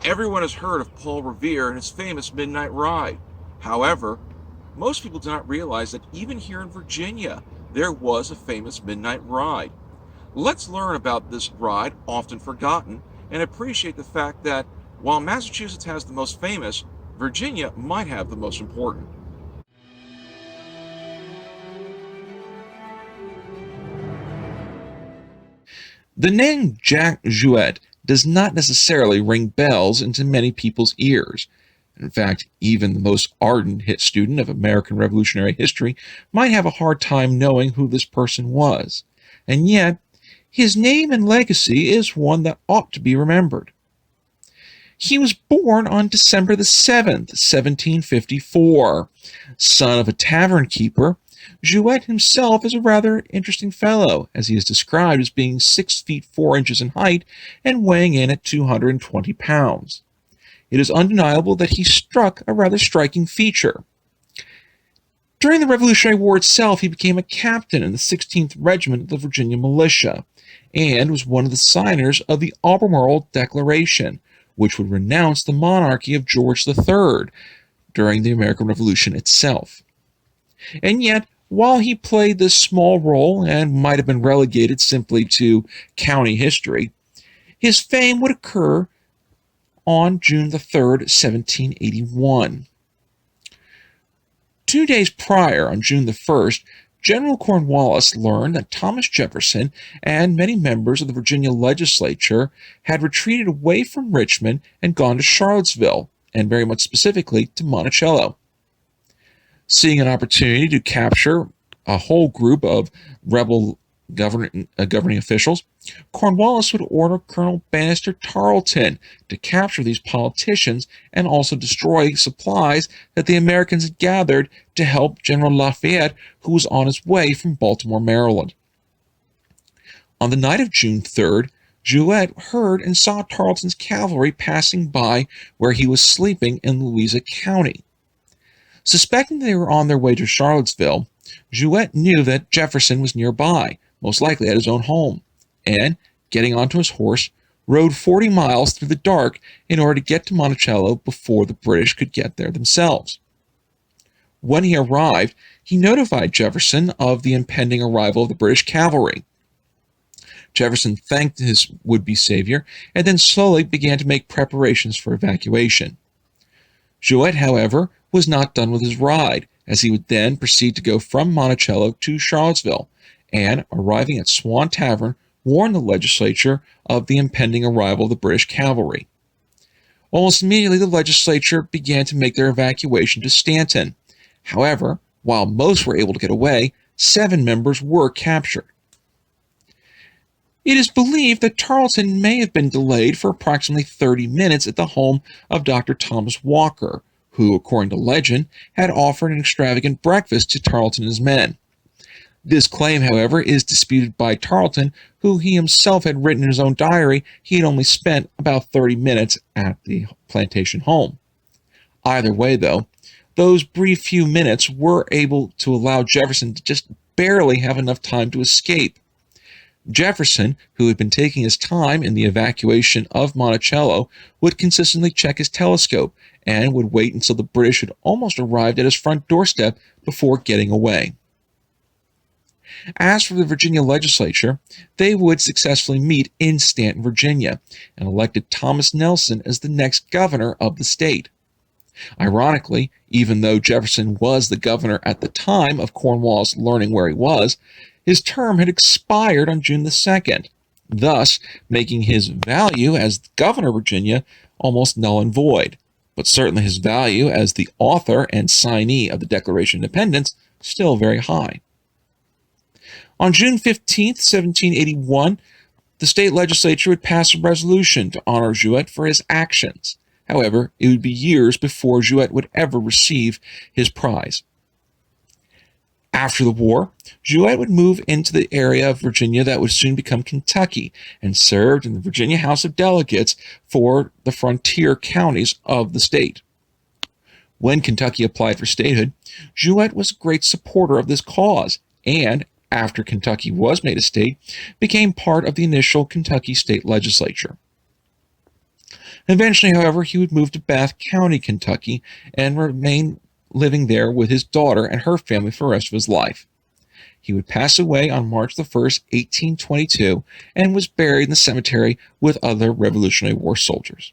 Everyone has heard of Paul Revere and his famous Midnight Ride. However, most people do not realize that even here in Virginia, there was a famous Midnight Ride. Let's learn about this ride, often forgotten, and appreciate the fact that while Massachusetts has the most famous, Virginia might have the most important. The name Jack Jouett does not necessarily ring bells into many people's ears. In fact, even the most ardent hit student of American Revolutionary history might have a hard time knowing who this person was. And yet, his name and legacy is one that ought to be remembered. He was born on December the 7th, 1754. Son of a tavern keeper, Jouett himself is a rather interesting fellow, as he is described as being 6 feet 4 inches in height and weighing in at 220 pounds. It is undeniable that he struck a rather striking feature. During the Revolutionary War itself, he became a captain in the 16th Regiment of the Virginia Militia and was one of the signers of the Albemarle Declaration, which would renounce the monarchy of George III during the American Revolution itself. And yet, while he played this small role and might have been relegated simply to county history, his fame would occur on June the 3rd, 1781. 2 days prior, on June the 1st, General Cornwallis learned that Thomas Jefferson and many members of the Virginia legislature had retreated away from Richmond and gone to Charlottesville, and very much specifically to Monticello. Seeing an opportunity to capture a whole group of rebel governing officials, Cornwallis would order Colonel Banastre Tarleton to capture these politicians and also destroy supplies that the Americans had gathered to help General Lafayette, who was on his way from Baltimore, Maryland. On the night of June 3rd, Jouett heard and saw Tarleton's cavalry passing by where he was sleeping in Louisa County. Suspecting they were on their way to Charlottesville, Jouett knew that Jefferson was nearby, most likely at his own home, and, getting onto his horse, rode 40 miles through the dark in order to get to Monticello before the British could get there themselves. When he arrived, he notified Jefferson of the impending arrival of the British cavalry. Jefferson thanked his would-be savior and then slowly began to make preparations for evacuation. Jouett, however, was not done with his ride, as he would then proceed to go from Monticello to Charlottesville, and, arriving at Swan Tavern, warned the legislature of the impending arrival of the British cavalry. Almost immediately, the legislature began to make their evacuation to Stanton. However, while most were able to get away, 7 members were captured. It is believed that Tarleton may have been delayed for approximately 30 minutes at the home of Dr. Thomas Walker, who, according to legend, had offered an extravagant breakfast to Tarleton and his men. This claim, however, is disputed by Tarleton, who he himself had written in his own diary he had only spent about 30 minutes at the plantation home. Either way, though, those brief few minutes were able to allow Jefferson to just barely have enough time to escape. Jefferson, who had been taking his time in the evacuation of Monticello, would consistently check his telescope and would wait until the British had almost arrived at his front doorstep before getting away. As for the Virginia legislature, they would successfully meet in Stanton, Virginia, and elected Thomas Nelson as the next governor of the state. Ironically, even though Jefferson was the governor at the time of Cornwallis learning where he was, his term had expired on June the 2nd, thus making his value as governor of Virginia almost null and void, but certainly his value as the author and signee of the Declaration of Independence still very high. On June 15, 1781, the state legislature would pass a resolution to honor Jouett for his actions. However, it would be years before Jouett would ever receive his prize. After the war, Jouett would move into the area of Virginia that would soon become Kentucky and served in the Virginia House of Delegates for the frontier counties of the state. When Kentucky applied for statehood, Jouett was a great supporter of this cause and, after Kentucky was made a state, became part of the initial Kentucky state legislature. Eventually, however, he would move to Bath County, Kentucky, and remain living there with his daughter and her family for the rest of his life. He would pass away on March the 1st, 1822, and was buried in the cemetery with other Revolutionary War soldiers.